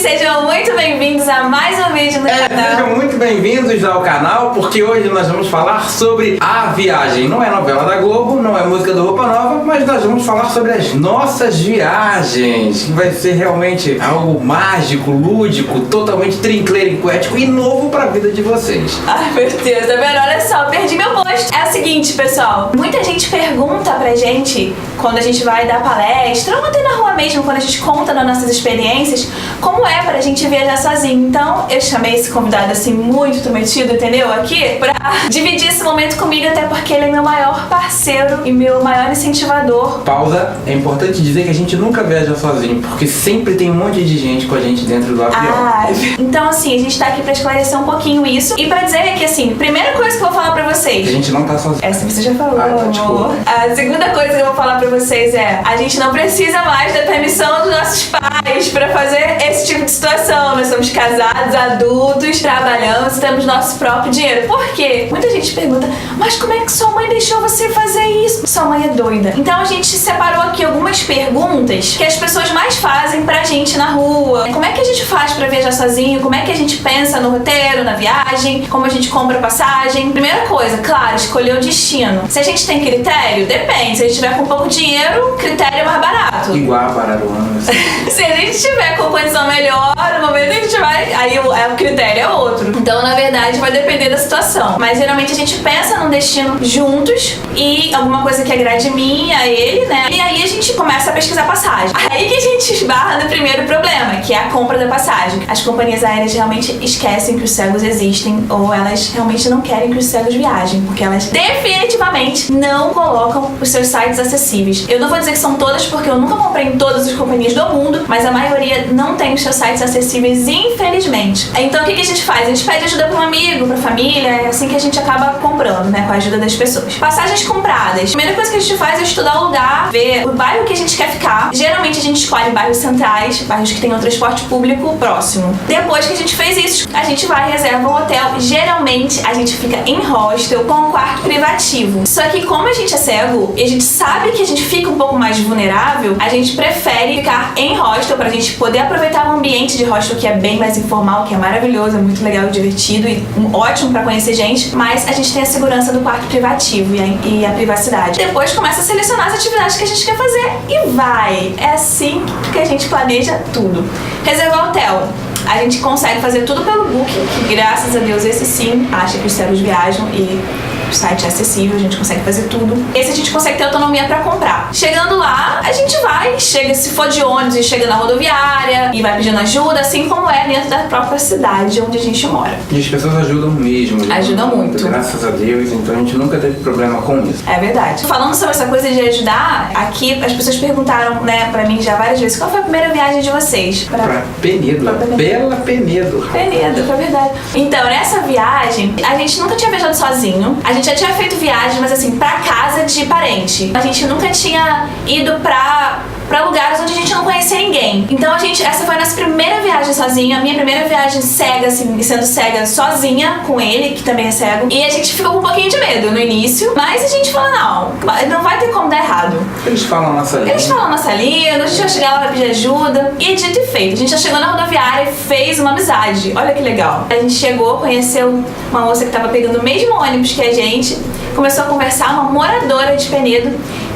sejam muito bem-vindos a mais um vídeo no canal. Sejam muito bem-vindos ao canal, porque hoje nós vamos falar sobre A Viagem. Não é novela da Globo, não é música do Roupa Nova, mas nós vamos falar sobre as nossas viagens, que vai ser realmente algo mágico, lúdico, totalmente trincleriquético e novo pra vida de vocês. Ai, meu Deus, tá vendo? Olha só, perdi meu posto. É o seguinte, pessoal, muita gente pergunta pra gente, quando a gente vai dar palestra, ou até na rua mesmo, quando a gente conta das nossas experiências, como é pra gente viajar sozinho. Então, eu chamei esse convidado, assim, muito intrometido, entendeu? Aqui, pra dividir esse momento comigo, até porque ele é meu maior parceiro e meu maior incentivador. Pausa, é importante dizer que a gente nunca viaja sozinho, porque sempre tem um monte de gente com a gente dentro do avião. Então, assim, a gente tá aqui pra esclarecer um pouquinho isso. E pra dizer que, assim, primeira coisa que eu vou falar pra vocês... A gente não tá sozinho. Essa você já falou, desculpa. A segunda coisa que eu vou falar pra vocês é: a gente não precisa mais da permissão dos nossos pais pra fazer esse tipo de situação. Nós somos casados, adultos, trabalhamos, temos nosso próprio dinheiro. Por quê? Muita gente pergunta, mas como é que sua mãe deixou você fazer isso? Sua mãe é doida. Então a gente separou aqui algumas perguntas que as pessoas mais fazem pra gente na rua. Como é que a gente faz pra viajar sozinho? Como é que a gente pensa no roteiro, na viagem? Como a gente compra passagem? Primeira coisa, claro, escolher o destino. Se a gente tem critério, depende. Se a gente tiver com pouco dinheiro, critério é mais barato. Igual a Pararuana. Se a gente tiver com condição melhor, no momento a gente vai... Aí o critério é outro. Então, na verdade, vai depender da situação. Mas, geralmente, a gente pensa num destino juntos e alguma coisa que agrade a mim, a ele, né? E aí a gente começa a pesquisar passagem. Aí que a gente esbarra no primeiro problema, que é a compra da passagem. As companhias aéreas realmente esquecem que os cegos existem, ou elas realmente não querem que os cegos viajem, porque elas definitivamente não colocam os seus sites acessíveis. Eu não vou dizer que são todas, porque eu nunca comprei em todas as companhias do mundo, mas a maioria não tem os seus sites acessíveis, infelizmente. Então o que a gente faz? A gente pede ajuda para um amigo, para família, é assim que a gente acaba comprando, né, com a ajuda das pessoas. Passagens compradas. A primeira coisa que a gente faz é estudar o lugar, ver o bairro que a gente quer ficar. Geralmente a gente escolhe bairros centrais, bairros que tenham transporte público próximo. Depois que a gente fez isso, a gente vai e reserva um hotel. Geralmente a gente fica em hostel com um quarto privativo. Só que como a gente é cego e a gente sabe que a gente fica um pouco mais vulnerável, a gente prefere ficar em hostel pra gente poder aproveitar o ambiente de hostel, que é bem mais informal, que é maravilhoso, é muito legal e divertido e ótimo pra conhecer gente, mas a gente tem a segurança do quarto privativo e a privacidade. Depois começa a selecionar as atividades que a gente quer fazer e vai. É assim que a gente planeja tudo. Reservar hotel. A gente consegue fazer tudo pelo Booking, que graças a Deus esse sim acha que os cegos viajam e o site é acessível, a gente consegue fazer tudo. Esse a gente consegue ter autonomia pra comprar. Chegando lá, a gente vai, chega, se for de ônibus, e chega na rodoviária e vai pedindo ajuda, assim como é dentro da própria cidade onde a gente mora. E as pessoas ajudam mesmo. Ajudam muito. Graças a Deus, então a gente nunca teve problema com isso. É verdade. Falando sobre essa coisa de ajudar, aqui as pessoas perguntaram, né, pra mim já várias vezes, qual foi a primeira viagem de vocês? Pra Penedo. Bela Penedo. Penedo, foi verdade. Então, nessa viagem, a gente nunca tinha viajado sozinho. A gente já tinha feito viagem, mas assim, pra casa de parente. A gente nunca tinha ido pra lugares onde a gente não conhecia ninguém. Então essa foi a nossa primeira viagem sozinha, a minha primeira viagem cega, assim, sendo cega sozinha com ele, que também é cego. E a gente ficou com um pouquinho de medo no início, mas a gente falou, não vai ter como dar errado. Eles falam a nossa língua. Eles falam a nossa língua, a gente vai chegar lá pra pedir ajuda. E dito e feito, a gente já chegou na rodoviária e fez uma amizade. Olha que legal. A gente chegou, conheceu uma moça que tava pegando o mesmo ônibus que a gente, começou a conversar, uma moradora de Penedo,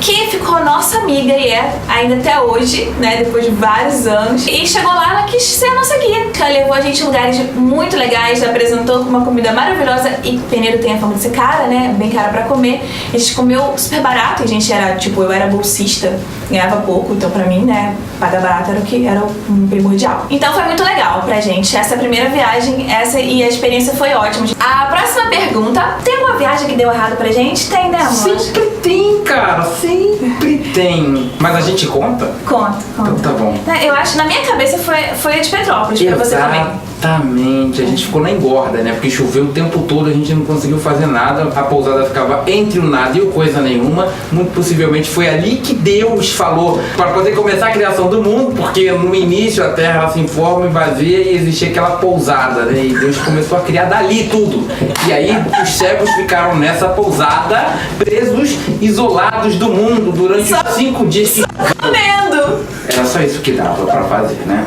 que ficou nossa amiga e é ainda até hoje, né, depois de vários anos. E chegou lá, ela quis ser a nossa guia. Ela levou a gente em lugares muito legais, apresentou com uma comida maravilhosa. E Penedo tem a fama de ser cara, né, bem cara pra comer. A gente comeu super barato, a gente era, tipo, eu era bolsista, ganhava pouco, então pra mim, né, pagar barato era o que era o primordial. Então foi muito legal pra gente essa primeira viagem, e a experiência foi ótima. A próxima pergunta: tem alguma viagem que deu errado pra gente? Tem, né, amor? Sempre tem, cara, sempre tem. Mas a gente conta? Conta. Então tá bom. Eu acho, na minha cabeça foi a de Petrópolis, pra você também. Exatamente, a gente ficou na engorda, né? Porque choveu o tempo todo, a gente não conseguiu fazer nada, a pousada ficava entre o nada e o coisa nenhuma. Muito possivelmente foi ali que Deus falou para poder começar a criação do mundo, porque no início a terra ela se informa e vazia e existia aquela pousada, né? E Deus começou a criar dali tudo. E aí os cegos ficaram nessa pousada, presos, isolados do mundo durante os 5 dias que... Comendo! Era só isso que dava pra fazer, né?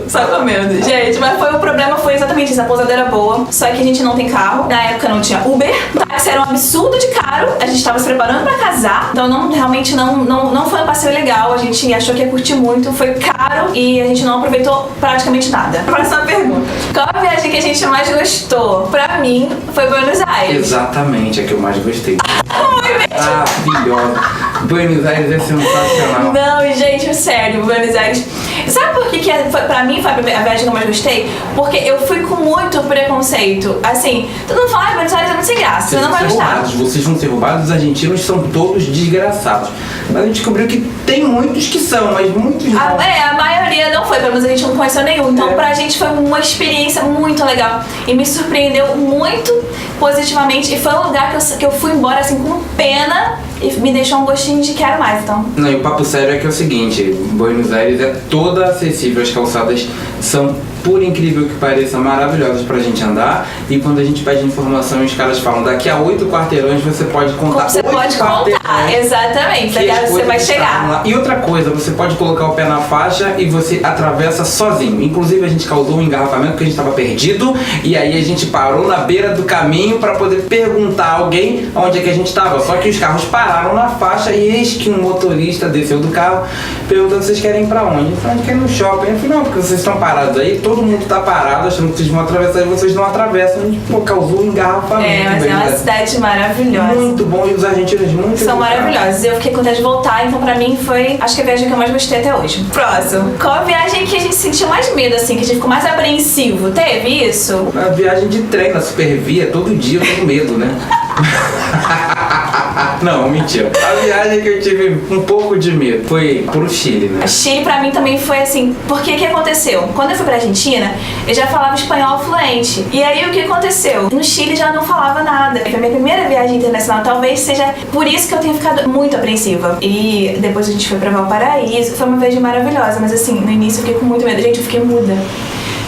Só comendo. Gente, mas o problema foi exatamente isso. A pousada era boa, só que a gente não tem carro. Na época não tinha Uber. O táxi era um absurdo de caro. A gente tava se preparando pra casar. Então realmente não foi um passeio legal. A gente achou que ia curtir muito. Foi caro e a gente não aproveitou praticamente nada. Próxima pergunta. Qual a viagem que a gente mais gostou? Pra mim, foi Buenos Aires. Exatamente, a que eu mais gostei. Maravilhosa. Buenos Aires é sensacional. Não, gente, sério, Buenos Aires. Sabe por que pra mim foi a viagem que eu mais gostei? Porque eu fui com muito preconceito. Assim, todo mundo fala, Buenos Aires é muito sem graça, você não vai gostar. Vocês vão ser roubados, os argentinos são todos desgraçados. Mas a gente descobriu que tem muitos que são, mas muitos não. A maioria não foi, pelo menos a gente não conheceu nenhum. Então pra gente foi uma experiência muito legal. E me surpreendeu muito positivamente. E foi um lugar que eu fui embora assim com pena. E me deixou um gostinho de quero mais, então. Não, e o papo sério é que é o seguinte, Buenos Aires é toda acessível, as calçadas são, por incrível que pareça, maravilhosas pra gente andar, e quando a gente pede informação os caras falam, daqui a 8 quarteirões você pode contar. Você pode contar, exatamente, você vai chegar. E outra coisa, você pode colocar o pé na faixa e você atravessa sozinho. Inclusive a gente causou um engarrafamento porque a gente estava perdido, e aí a gente parou na beira do caminho para poder perguntar a alguém onde é que a gente estava. Só que os carros pararam na faixa e eis que um motorista desceu do carro perguntando se vocês querem ir pra onde. Eu falei, a gente quer ir no shopping. Eu falei, não, porque vocês estão parados aí, todo mundo tá parado achando que vocês vão atravessar e vocês não atravessam. A gente, causou um engarrafamento. Mas é uma cidade maravilhosa. Muito bom, e os argentinos muito são maravilhosos. Eu fiquei com vontade de voltar, então pra mim foi, acho que a viagem que eu mais gostei até hoje. Próximo. Qual a viagem que a gente sentiu mais medo, assim, que a gente ficou mais apreensivo? Teve isso? A viagem de trem na Supervia, todo dia eu tenho medo, né? Não, mentira. A viagem que eu tive um pouco de medo foi pro Chile, né? O Chile pra mim também foi assim, porque o que aconteceu? Quando eu fui pra Argentina, eu já falava espanhol fluente. E aí o que aconteceu? No Chile já não falava nada. Foi a minha primeira viagem internacional, talvez seja por isso que eu tenha ficado muito apreensiva. E depois a gente foi pra Valparaíso, foi uma viagem maravilhosa, mas assim, no início eu fiquei com muito medo. Gente, eu fiquei muda.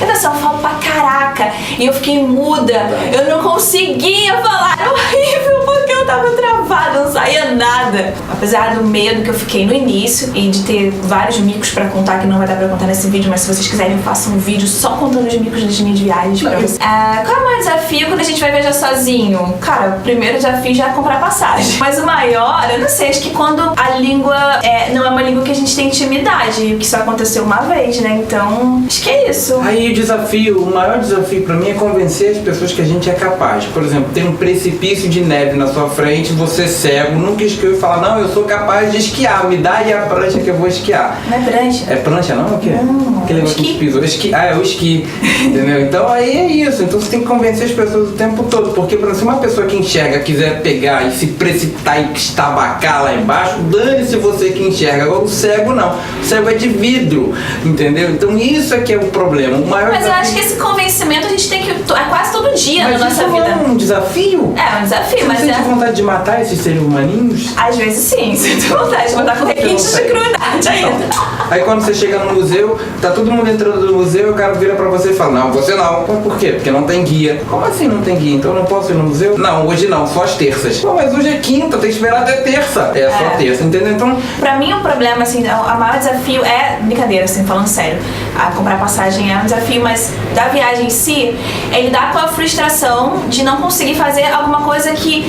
Eu falo pra caraca, e eu fiquei muda, eu não conseguia falar, era horrível, porque eu tava travada, não saía nada. Apesar do medo que eu fiquei no início e de ter vários micos pra contar, que não vai dar pra contar nesse vídeo, mas se vocês quiserem eu faço um vídeo só contando os micos das minhas viagens pra vocês. Qual é o maior desafio quando a gente vai viajar sozinho? Cara, o primeiro desafio já é comprar passagem. Mas o maior, eu não sei, acho que quando a língua não é uma língua que a gente tem intimidade, que só aconteceu uma vez, né? Então, acho que é isso. Aí o maior desafio pra mim é convencer as pessoas que a gente é capaz. Por exemplo, tem um precipício de neve na sua frente, você cego, nunca esquiou e fala, não, eu sou capaz de esquiar, me dá aí a prancha que eu vou esquiar. Não é prancha? É prancha não? O quê? Não, aquele negócio que pisou. É o esqui. Entendeu? Então aí é isso. Então você tem que convencer as pessoas o tempo todo. Porque, por exemplo, se uma pessoa que enxerga quiser pegar e se precipitar e estabacar lá embaixo, dane-se você que enxerga. Agora o cego não. O cego é de vidro. Entendeu? Então isso é que é o problema. O maior Mas eu acho que esse convencimento a gente tem que quase todo dia na nossa vida. É um desafio? É um desafio, mas você sente vontade de matar esses seres humaninhos? Às vezes sim, sinto vontade de matar com requintes de crueldade ainda. Aí quando você chega no museu, tá todo mundo entrando no museu e o cara vira pra você e fala, não, você não. Por quê? Porque não tem guia. Como assim não tem guia? Então eu não posso ir no museu? Não, hoje não, só às terças. Pô, mas hoje é quinta, tem que esperar até terça. É só terça, entendeu? Então... Pra mim o problema, assim, o maior desafio é, brincadeira, assim, falando sério, comprar passagem é um desafio, mas da viagem em si, é lidar com a frustração de não conseguir fazer alguma coisa que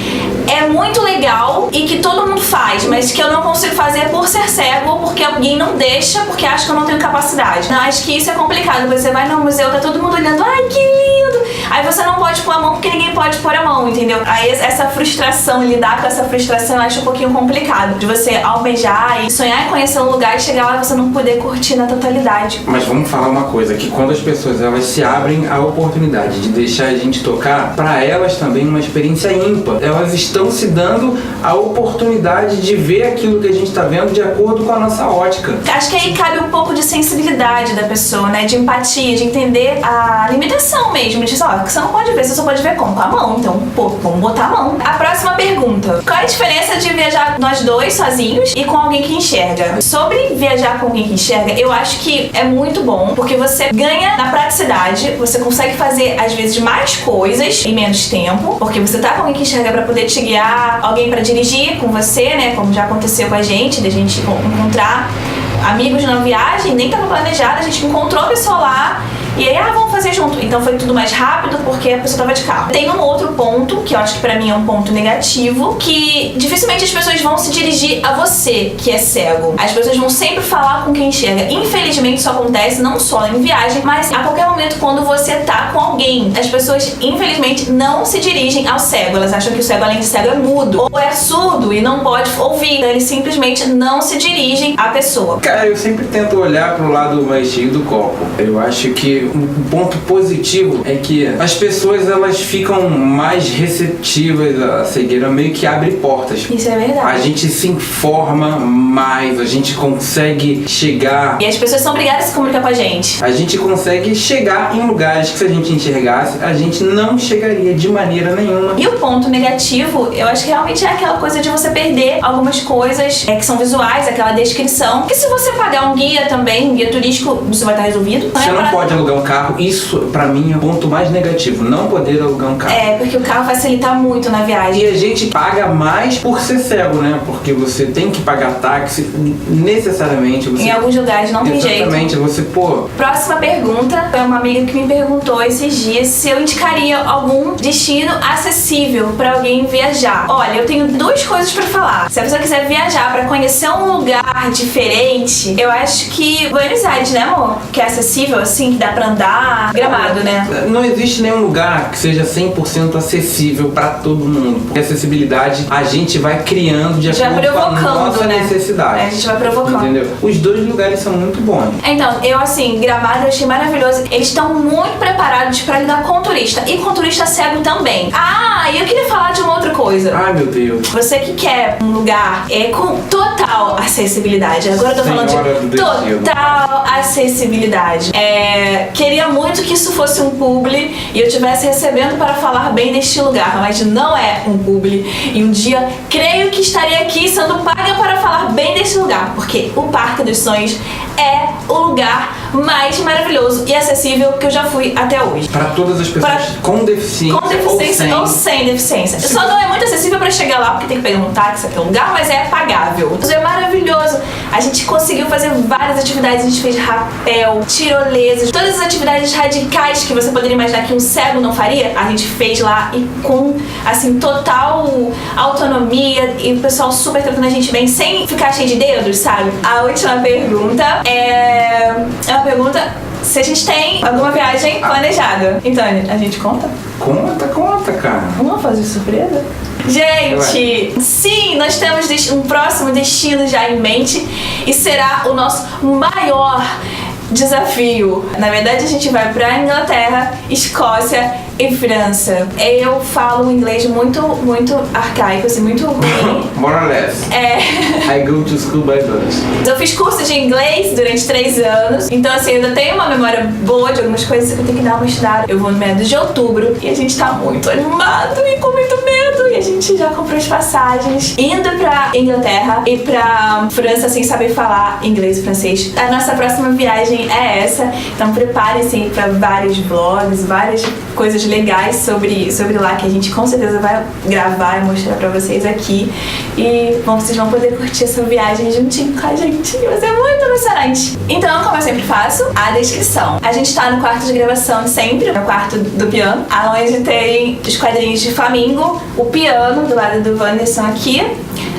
é muito legal e que todo mundo faz, mas que eu não consigo fazer por ser cego ou porque alguém não deixa, porque acha que eu não tenho capacidade. Não, acho que isso é complicado. Você vai no museu, tá todo mundo olhando, ai que lindo! Aí você não pode pôr a mão porque ninguém pode pôr a mão, entendeu? Aí essa frustração, lidar com essa frustração, eu acho um pouquinho complicado. De você almejar e sonhar em conhecer um lugar e chegar lá e você não poder curtir na totalidade. Mas vamos falar uma coisa, que quando as pessoas elas se abrem a oportunidade de deixar a gente tocar, pra elas também uma experiência ímpar. Elas estão se dando a oportunidade de ver aquilo que a gente tá vendo de acordo com a nossa ótica. Acho que aí cabe um pouco de sensibilidade da pessoa, né? De empatia, de entender a limitação mesmo. De ó, que você não pode ver, você só pode ver como? Com a mão. Então, pô, vamos botar a mão. A próxima pergunta. Qual é a diferença de viajar nós dois sozinhos e com alguém que enxerga? Sobre viajar com alguém que enxerga, eu acho que é muito bom, porque você ganha na praticidade, você consegue fazer, às vezes, mais coisas em menos tempo, porque você tá com alguém que enxerga pra poder te guiar, alguém pra dirigir com você, né? Como já aconteceu com a gente, da gente encontrar amigos na viagem, nem tava planejado, a gente encontrou a pessoa lá e aí, vamos fazer junto. Então foi tudo mais rápido porque a pessoa tava de carro. Tem um outro ponto, que eu acho que pra mim é um ponto negativo, que dificilmente as pessoas vão se dirigir a você, que é cego. As pessoas vão sempre falar com quem enxerga. Infelizmente isso acontece não só em viagem, mas a qualquer momento quando você tá com alguém. As pessoas, infelizmente, não se dirigem ao cego. Elas acham que o cego, além de cego, é mudo ou é surdo e não pode ouvir. Então, eles simplesmente não se dirigem à pessoa. Cara, eu sempre tento olhar pro lado mais cheio do copo. Eu acho que um ponto positivo é que as pessoas, elas ficam mais receptivas à cegueira, meio que abre portas. Isso é verdade. A gente se informa mais, a gente consegue chegar... E as pessoas são obrigadas a se comunicar com a gente. A gente consegue chegar em lugares que, se a gente enxergasse, a gente não chegaria de maneira nenhuma. E o ponto negativo, eu acho que realmente é aquela coisa de você perder algumas coisas que são visuais, aquela descrição. Que se você pagar um guia também, um guia turístico, isso vai estar resolvido. Você não pode alugar um carro. Isso, pra mim, é o ponto mais negativo. Não poder alugar um carro. É, porque o carro facilita muito na viagem. E a gente paga mais por ser cego, né? Porque você tem que pagar táxi necessariamente. Você... Em alguns lugares não tem jeito. Exatamente. Você, pô... Próxima pergunta. Foi uma amiga que me perguntou esses dias se eu indicaria algum destino acessível pra alguém viajar. Olha, eu tenho duas coisas pra falar. Se a pessoa quiser viajar pra conhecer um lugar diferente, eu acho que Buenos Aires, né, amor? Que é acessível, assim, que dá pra andar. Gramado, né? Não existe nenhum lugar que seja 100% acessível pra todo mundo. Porque a acessibilidade a gente vai criando de acordo com a nossa necessidade. É, a gente vai provocando. Entendeu? Os dois lugares são muito bons. Então, eu assim, Gramado eu achei maravilhoso. Eles estão muito preparados pra lidar com o turista. E com o turista cego também. E eu queria falar de uma outra coisa. Ai, meu Deus. Você que quer um lugar com total acessibilidade. Agora eu tô falando de total acessibilidade. Queria muito que isso fosse um publi e eu estivesse recebendo para falar bem deste lugar, mas não é um publi. E um dia creio que estarei aqui sendo paga para falar bem deste lugar, porque o Parque dos Sonhos é o lugar mais maravilhoso e acessível que eu já fui até hoje. Para todas as pessoas com deficiência ou sem deficiência. Só não é muito acessível para chegar lá porque tem que pegar um táxi até um lugar, mas é pagável. Isso é maravilhoso. A gente conseguiu fazer várias atividades, a gente fez rapel, tirolesas, todas as atividades radicais que você poderia imaginar que um cego não faria, a gente fez lá e com, assim, total autonomia e o pessoal super tratando a gente bem, sem ficar cheio de dedos, sabe? A última pergunta é uma pergunta se a gente tem alguma viagem planejada. Então, a gente conta? Conta, cara. Vamos fazer surpresa? Gente, sim, nós temos um próximo destino já em mente e será o nosso maior desafio. Na verdade, a gente vai pra Inglaterra, Escócia e França. Eu falo inglês muito arcaico, assim, muito ruim. More or less. I go to school by bus. Eu fiz curso de inglês durante 3 anos, então assim, eu ainda tenho uma memória boa de algumas coisas que eu tenho que dar uma estudada. Eu vou no meados de outubro e a gente tá muito animado e com muito medo. E a gente já comprou as passagens, indo pra Inglaterra e pra França sem saber falar inglês e francês. A nossa próxima viagem é essa, então preparem-se pra vários vlogs, várias coisas legais sobre lá que a gente com certeza vai gravar e mostrar pra vocês aqui. E vocês vão poder curtir essa viagem juntinho com a gente. Vai ser muito emocionante. Então, como eu sempre faço, a descrição. A gente tá no quarto de gravação sempre, no quarto do piano, onde tem os quadrinhos de flamingo, o piano do lado do Wanderson aqui,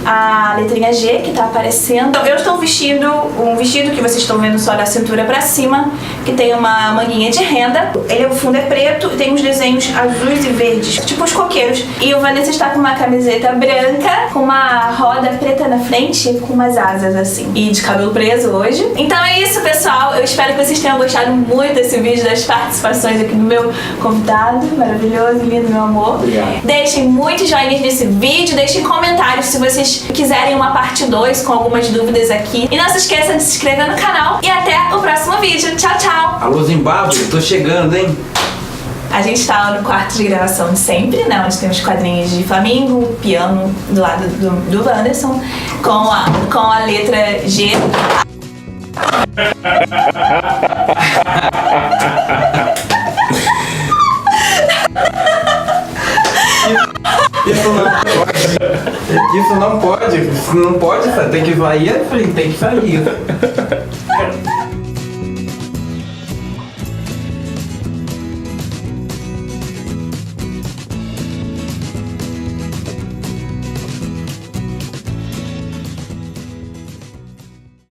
a letrinha G que tá aparecendo. Então, eu estou vestindo um vestido que vocês estão vendo só da cintura pra cima, que tem uma manguinha de renda. O fundo é preto e tem uns desenhos azuis e verdes, tipo os coqueiros. E o Vanessa está com uma camiseta branca, com uma roda preta na frente, com umas asas assim, e de cabelo preso hoje. Então é isso, pessoal. Eu espero que vocês tenham gostado muito desse vídeo, das participações aqui do meu convidado maravilhoso, lindo, meu amor. Obrigado. Deixem muitos joinhas nesse vídeo, deixem comentários se vocês quiserem uma parte 2 com algumas dúvidas aqui. E não se esqueça de se inscrever no canal. E até o próximo vídeo. Tchau, tchau! Alô, Zimbábue, tô chegando, hein? A gente tá no quarto de gravação de sempre, né? Onde tem os quadrinhos de Flamingo, piano do lado do Wanderson, com a letra G. Isso não pode, tem que sair, tem que sair.